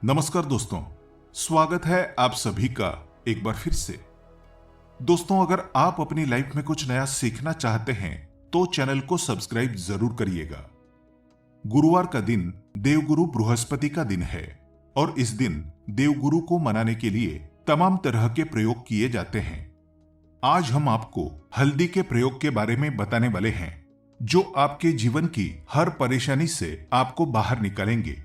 नमस्कार दोस्तों, स्वागत है आप सभी का एक बार फिर से। दोस्तों, अगर आप अपनी लाइफ में कुछ नया सीखना चाहते हैं तो चैनल को सब्सक्राइब जरूर करिएगा। गुरुवार का दिन देवगुरु बृहस्पति का दिन है और इस दिन देवगुरु को मनाने के लिए तमाम तरह के प्रयोग किए जाते हैं। आज हम आपको हल्दी के प्रयोग के बारे में बताने वाले हैं, जो आपके जीवन की हर परेशानी से आपको बाहर निकालेंगे,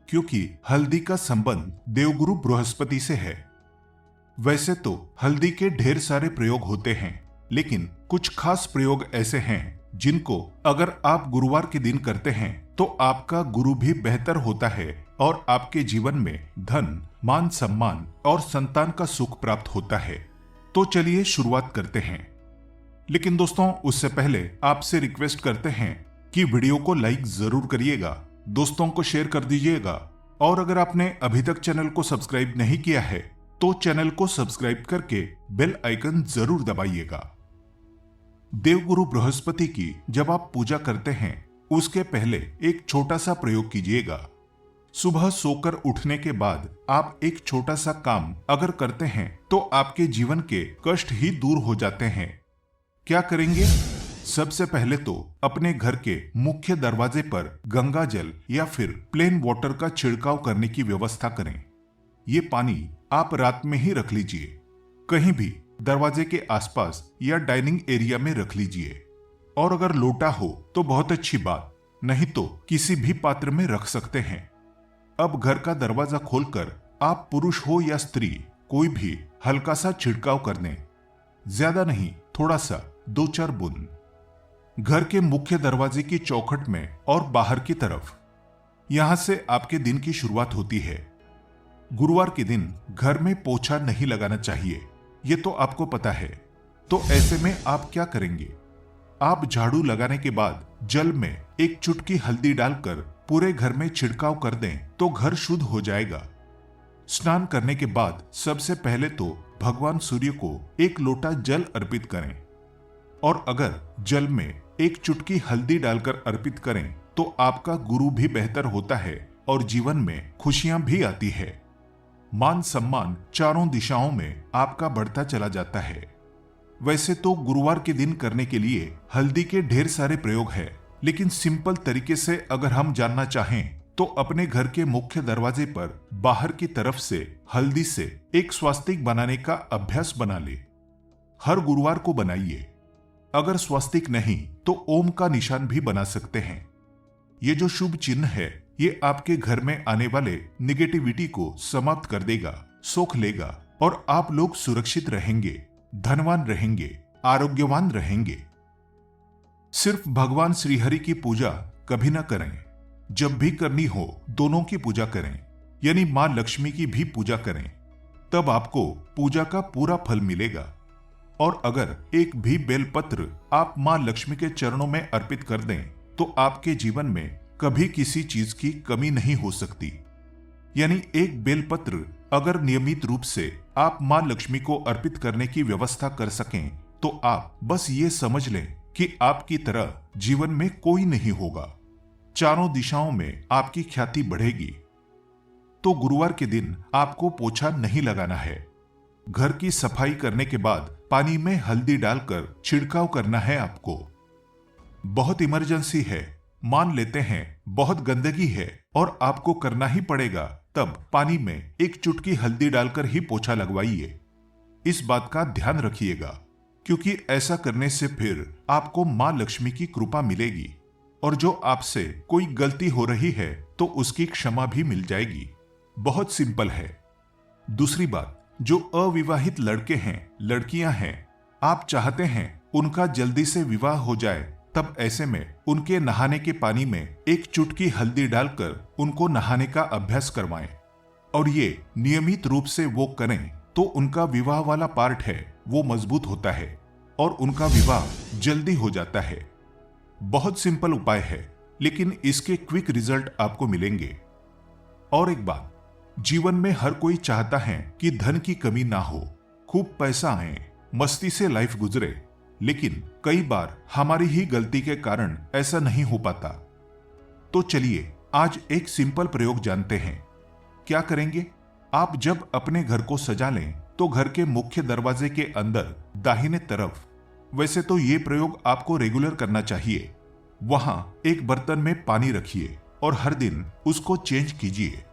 क्योंकि हल्दी का संबंध देवगुरु बृहस्पति से है। वैसे तो हल्दी के ढेर सारे प्रयोग होते हैं, लेकिन कुछ खास प्रयोग ऐसे हैं जिनको अगर आप गुरुवार के दिन करते हैं तो आपका गुरु भी बेहतर होता है और आपके जीवन में धन, मान सम्मान और संतान का सुख प्राप्त होता है। तो चलिए शुरुआत करते हैं। लेकिन दोस्तों, उससे पहले आपसे रिक्वेस्ट करते हैं कि वीडियो को लाइक जरूर करिएगा, दोस्तों को शेयर कर दीजिएगा और अगर आपने अभी तक चैनल को सब्सक्राइब नहीं किया है तो चैनल को सब्सक्राइब करके बेल आइकन जरूर दबाइएगा। देवगुरु बृहस्पति की जब आप पूजा करते हैं उसके पहले एक छोटा सा प्रयोग कीजिएगा। सुबह सोकर उठने के बाद आप एक छोटा सा काम अगर करते हैं तो आपके जीवन के कष्ट ही दूर हो जाते हैं। क्या करेंगे? सबसे पहले तो अपने घर के मुख्य दरवाजे पर गंगा जल या फिर प्लेन वाटर का छिड़काव करने की व्यवस्था करें। ये पानी आप रात में ही रख लीजिए, कहीं भी दरवाजे के आसपास या डाइनिंग एरिया में रख लीजिए। और अगर लोटा हो तो बहुत अच्छी बात, नहीं तो किसी भी पात्र में रख सकते हैं। अब घर का दरवाजा खोलकर आप पुरुष हो या स्त्री कोई भी हल्का सा छिड़काव कर दें, ज्यादा नहीं, थोड़ा सा, 2-4 बूंद घर के मुख्य दरवाजे की चौखट में और बाहर की तरफ। यहां से आपके दिन की शुरुआत होती है। गुरुवार के दिन घर में पोछा नहीं लगाना चाहिए, यह तो आपको पता है। तो ऐसे में आप क्या करेंगे? आप झाड़ू लगाने के बाद जल में एक चुटकी हल्दी डालकर पूरे घर में छिड़काव कर दें तो घर शुद्ध हो जाएगा। स्नान करने के बाद सबसे पहले तो भगवान सूर्य को एक लोटा जल अर्पित करें और अगर जल में एक चुटकी हल्दी डालकर अर्पित करें तो आपका गुरु भी बेहतर होता है और जीवन में खुशियां भी आती है। मान सम्मान चारों दिशाओं में आपका बढ़ता चला जाता है। वैसे तो गुरुवार के दिन करने के लिए हल्दी के ढेर सारे प्रयोग है, लेकिन सिंपल तरीके से अगर हम जानना चाहें तो अपने घर के मुख्य दरवाजे पर बाहर की तरफ से हल्दी से एक स्वास्तिक बनाने का अभ्यास बना ले। हर गुरुवार को बनाइए। अगर स्वास्तिक नहीं तो ओम का निशान भी बना सकते हैं। ये जो शुभ चिन्ह है ये आपके घर में आने वाले निगेटिविटी को समाप्त कर देगा, सुख लेगा और आप लोग सुरक्षित रहेंगे, धनवान रहेंगे, आरोग्यवान रहेंगे। सिर्फ भगवान श्रीहरि की पूजा कभी ना करें। जब भी करनी हो दोनों की पूजा करें, यानी मां लक्ष्मी की भी पूजा करें, तब आपको पूजा का पूरा फल मिलेगा। और अगर एक भी बेलपत्र आप मां लक्ष्मी के चरणों में अर्पित कर दें तो आपके जीवन में कभी किसी चीज की कमी नहीं हो सकती। यानी एक बेलपत्र अगर नियमित रूप से आप मां लक्ष्मी को अर्पित करने की व्यवस्था कर सकें तो आप बस ये समझ लें कि आपकी तरह जीवन में कोई नहीं होगा। चारों दिशाओं में आपकी ख्याति बढ़ेगी। तो गुरुवार के दिन आपको पोछा नहीं लगाना है। घर की सफाई करने के बाद पानी में हल्दी डालकर छिड़काव करना है आपको। बहुत इमरजेंसी है, मान लेते हैं बहुत गंदगी है और आपको करना ही पड़ेगा, तब पानी में एक चुटकी हल्दी डालकर ही पोछा लगवाइए। इस बात का ध्यान रखिएगा, क्योंकि ऐसा करने से फिर आपको मां लक्ष्मी की कृपा मिलेगी और जो आपसे कोई गलती हो रही है तो उसकी क्षमा भी मिल जाएगी। बहुत सिंपल है। दूसरी बात, जो अविवाहित लड़के हैं, लड़कियां हैं, आप चाहते हैं उनका जल्दी से विवाह हो जाए, तब ऐसे में उनके नहाने के पानी में एक चुटकी हल्दी डालकर उनको नहाने का अभ्यास करवाएं और ये नियमित रूप से वो करें तो उनका विवाह वाला पार्ट है वो मजबूत होता है और उनका विवाह जल्दी हो जाता है। बहुत सिंपल उपाय है, लेकिन इसके क्विक रिजल्ट आपको मिलेंगे। और एक बात, जीवन में हर कोई चाहता है कि धन की कमी ना हो, खूब पैसा आए, मस्ती से लाइफ गुजरे, लेकिन कई बार हमारी ही गलती के कारण ऐसा नहीं हो पाता। तो चलिए आज एक सिंपल प्रयोग जानते हैं। क्या करेंगे? आप जब अपने घर को सजा लें तो घर के मुख्य दरवाजे के अंदर दाहिने तरफ, वैसे तो ये प्रयोग आपको रेगुलर करना चाहिए, वहां एक बर्तन में पानी रखिए और हर दिन उसको चेंज कीजिए।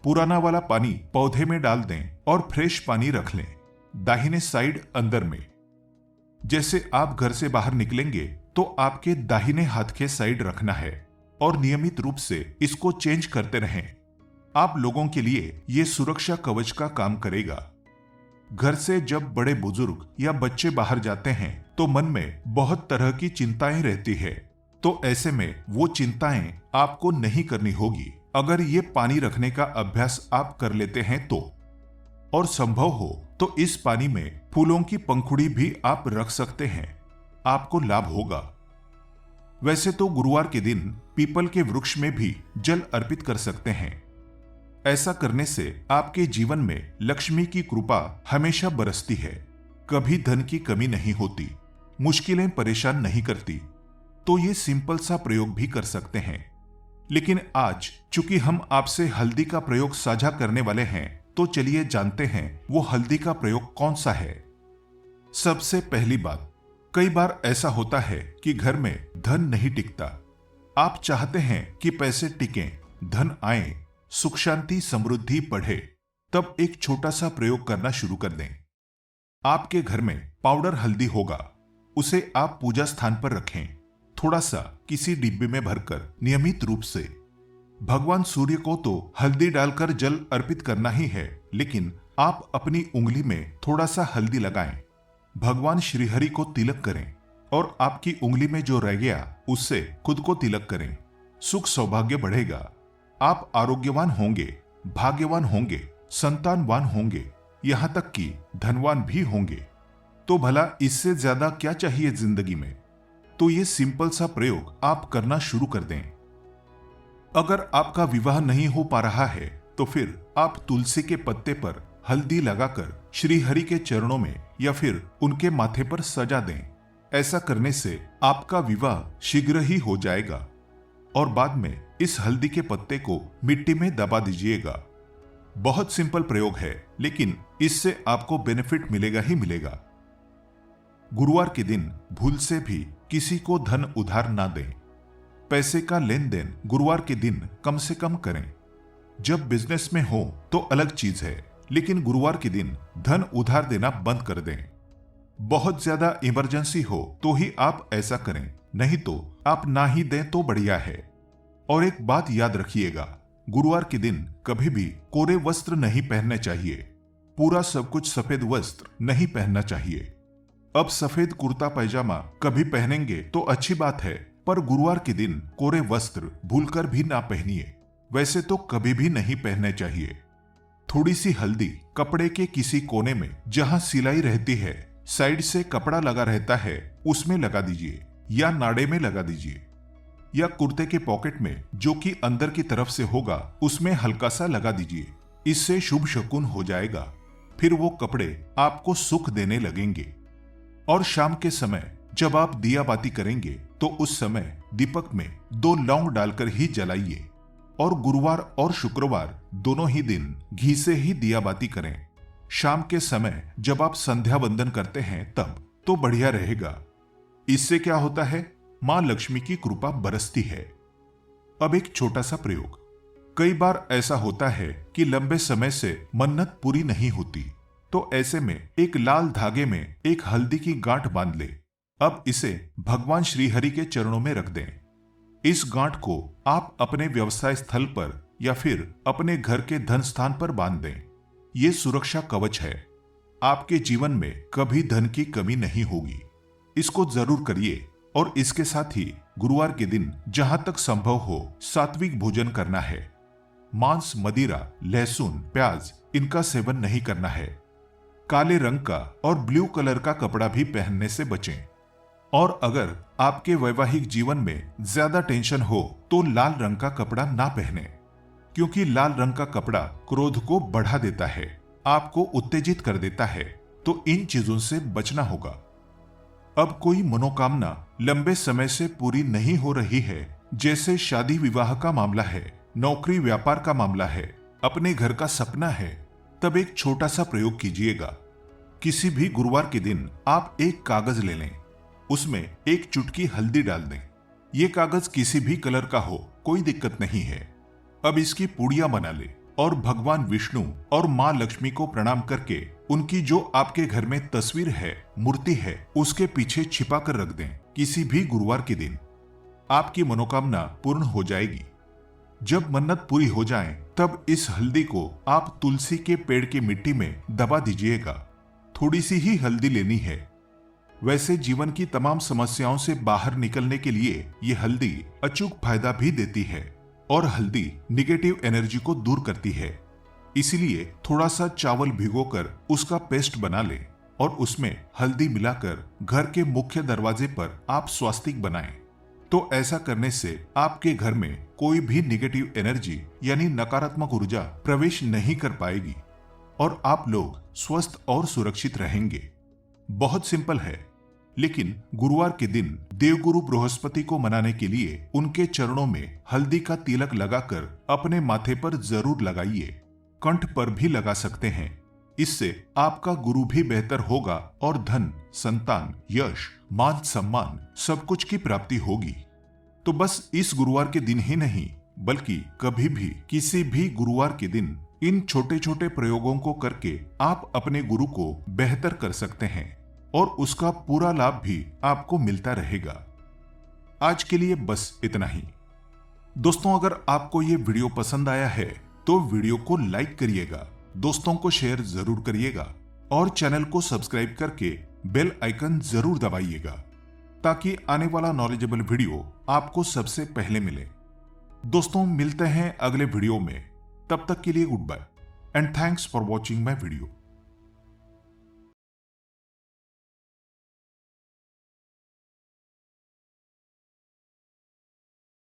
पुराना वाला पानी पौधे में डाल दें और फ्रेश पानी रख लें दाहिने साइड अंदर में। जैसे आप घर से बाहर निकलेंगे तो आपके दाहिने हाथ के साइड रखना है और नियमित रूप से इसको चेंज करते रहें। आप लोगों के लिए यह सुरक्षा कवच का काम करेगा। घर से जब बड़े बुजुर्ग या बच्चे बाहर जाते हैं तो मन में बहुत तरह की चिंताएं रहती है, तो ऐसे में वो चिंताएं आपको नहीं करनी होगी अगर ये पानी रखने का अभ्यास आप कर लेते हैं तो। और संभव हो तो इस पानी में फूलों की पंखुड़ी भी आप रख सकते हैं, आपको लाभ होगा। वैसे तो गुरुवार के दिन पीपल के वृक्ष में भी जल अर्पित कर सकते हैं। ऐसा करने से आपके जीवन में लक्ष्मी की कृपा हमेशा बरसती है, कभी धन की कमी नहीं होती, मुश्किलें परेशान नहीं करती। तो ये सिंपल सा प्रयोग भी कर सकते हैं। लेकिन आज चूंकि हम आपसे हल्दी का प्रयोग साझा करने वाले हैं, तो चलिए जानते हैं वो हल्दी का प्रयोग कौन सा है। सबसे पहली बात, कई बार ऐसा होता है कि घर में धन नहीं टिकता। आप चाहते हैं कि पैसे टिकें, धन आए, सुख शांति समृद्धि बढ़े, तब एक छोटा सा प्रयोग करना शुरू कर दें। आपके घर में पाउडर हल्दी होगा, उसे आप पूजा स्थान पर रखें, थोड़ा सा किसी डिब्बे में भरकर नियमित रूप से। भगवान सूर्य को तो हल्दी डालकर जल अर्पित करना ही है, लेकिन आप अपनी उंगली में थोड़ा सा हल्दी लगाएं, भगवान श्रीहरि को तिलक करें और आपकी उंगली में जो रह गया उससे खुद को तिलक करें। सुख सौभाग्य बढ़ेगा, आप आरोग्यवान होंगे, भाग्यवान होंगे, संतानवान होंगे, यहां तक कि धनवान भी होंगे। तो भला इससे ज्यादा क्या चाहिए जिंदगी में? तो ये सिंपल सा प्रयोग आप करना शुरू कर दें। अगर आपका विवाह नहीं हो पा रहा है तो फिर आप तुलसी के पत्ते पर हल्दी लगाकर श्री हरि के चरणों में या फिर उनके माथे पर सजा दें। ऐसा करने से आपका विवाह शीघ्र ही हो जाएगा और बाद में इस हल्दी के पत्ते को मिट्टी में दबा दीजिएगा। बहुत सिंपल प्रयोग है, लेकिन इससे आपको बेनिफिट मिलेगा ही मिलेगा। गुरुवार के दिन भूल से भी किसी को धन उधार ना दें। पैसे का लेन देन गुरुवार के दिन कम से कम करें। जब बिजनेस में हो तो अलग चीज है, लेकिन गुरुवार के दिन धन उधार देना बंद कर दें। बहुत ज्यादा इमरजेंसी हो तो ही आप ऐसा करें, नहीं तो आप ना ही दें तो बढ़िया है। और एक बात याद रखिएगा, गुरुवार के दिन कभी भी कोरे वस्त्र नहीं पहनने चाहिए। पूरा सब कुछ सफेद वस्त्र नहीं पहनना चाहिए। अब सफेद कुर्ता पैजामा कभी पहनेंगे तो अच्छी बात है, पर गुरुवार के दिन कोरे वस्त्र भूलकर भी ना पहनिए। वैसे तो कभी भी नहीं पहनने चाहिए। थोड़ी सी हल्दी कपड़े के किसी कोने में जहां सिलाई रहती है, साइड से कपड़ा लगा रहता है, उसमें लगा दीजिए या नाड़े में लगा दीजिए, या कुर्ते के पॉकेट में जो कि अंदर की तरफ से होगा उसमें हल्का सा लगा दीजिए। इससे शुभ शकुन हो जाएगा। फिर वो कपड़े आपको सुख देने लगेंगे। और शाम के समय जब आप दिया बाती करेंगे तो उस समय दीपक में 2 लौंग डालकर ही जलाइए। और गुरुवार और शुक्रवार दोनों ही दिन घी से ही दिया बाती करें। शाम के समय जब आप संध्या वंदन करते हैं तब तो बढ़िया रहेगा। इससे क्या होता है, मां लक्ष्मी की कृपा बरसती है। अब एक छोटा सा प्रयोग। कई बार ऐसा होता है कि लंबे समय से मन्नत पूरी नहीं होती, तो ऐसे में एक लाल धागे में एक हल्दी की गांठ बांध ले। अब इसे भगवान श्री हरि के चरणों में रख दें। इस गांठ को आप अपने व्यवसाय स्थल पर या फिर अपने घर के धन स्थान पर बांध दें। ये सुरक्षा कवच है। आपके जीवन में कभी धन की कमी नहीं होगी। इसको जरूर करिए। और इसके साथ ही गुरुवार के दिन जहां तक संभव हो सात्विक भोजन करना है। मांस, मदिरा, लहसुन, प्याज इनका सेवन नहीं करना है। काले रंग का और ब्लू कलर का कपड़ा भी पहनने से बचें। और अगर आपके वैवाहिक जीवन में ज्यादा टेंशन हो तो लाल रंग का कपड़ा ना पहने, क्योंकि लाल रंग का कपड़ा क्रोध को बढ़ा देता है, आपको उत्तेजित कर देता है। तो इन चीजों से बचना होगा। अब कोई मनोकामना लंबे समय से पूरी नहीं हो रही है, जैसे शादी विवाह का मामला है, नौकरी व्यापार का मामला है, अपने घर का सपना है, तब एक छोटा सा प्रयोग कीजिएगा। किसी भी गुरुवार के दिन आप एक कागज ले लें, उसमें एक चुटकी हल्दी डाल दें। ये कागज किसी भी कलर का हो, कोई दिक्कत नहीं है। अब इसकी पूड़ियां बना ले और भगवान विष्णु और मां लक्ष्मी को प्रणाम करके उनकी जो आपके घर में तस्वीर है, मूर्ति है, उसके पीछे छिपा कर रख दें। किसी भी गुरुवार के दिन आपकी मनोकामना पूर्ण हो जाएगी। जब मन्नत पूरी हो जाए तब इस हल्दी को आप तुलसी के पेड़ की मिट्टी में दबा दीजिएगा। थोड़ी सी ही हल्दी लेनी है। वैसे जीवन की तमाम समस्याओं से बाहर निकलने के लिए ये हल्दी अचूक फायदा भी देती है और हल्दी निगेटिव एनर्जी को दूर करती है। इसीलिए थोड़ा सा चावल भिगोकर उसका पेस्ट बना ले और उसमें हल्दी मिलाकर घर के मुख्य दरवाजे पर आप स्वास्तिक बनाएं। तो ऐसा करने से आपके घर में कोई भी निगेटिव एनर्जी यानी नकारात्मक ऊर्जा प्रवेश नहीं कर पाएगी और आप लोग स्वस्थ और सुरक्षित रहेंगे। बहुत सिंपल है, लेकिन गुरुवार के दिन देवगुरु बृहस्पति को मनाने के लिए उनके चरणों में हल्दी का तिलक लगाकर अपने माथे पर जरूर लगाइए। कंठ पर भी लगा सकते हैं। इससे आपका गुरु भी बेहतर होगा और धन, संतान, यश, मान सम्मान सब कुछ की प्राप्ति होगी। तो बस इस गुरुवार के दिन ही नहीं, बल्कि कभी भी किसी भी गुरुवार के दिन इन छोटे छोटे प्रयोगों को करके आप अपने गुरु को बेहतर कर सकते हैं और उसका पूरा लाभ भी आपको मिलता रहेगा। आज के लिए बस इतना ही। दोस्तों, अगर आपको ये वीडियो पसंद आया है तो वीडियो को लाइक करिएगा, दोस्तों को शेयर जरूर करिएगा और चैनल को सब्सक्राइब करके बेल आइकन जरूर दबाइएगा ताकि आने वाला नॉलेजेबल वीडियो आपको सबसे पहले मिले। दोस्तों, मिलते हैं अगले वीडियो में। तब तक के लिए good bye and thanks for watching my video.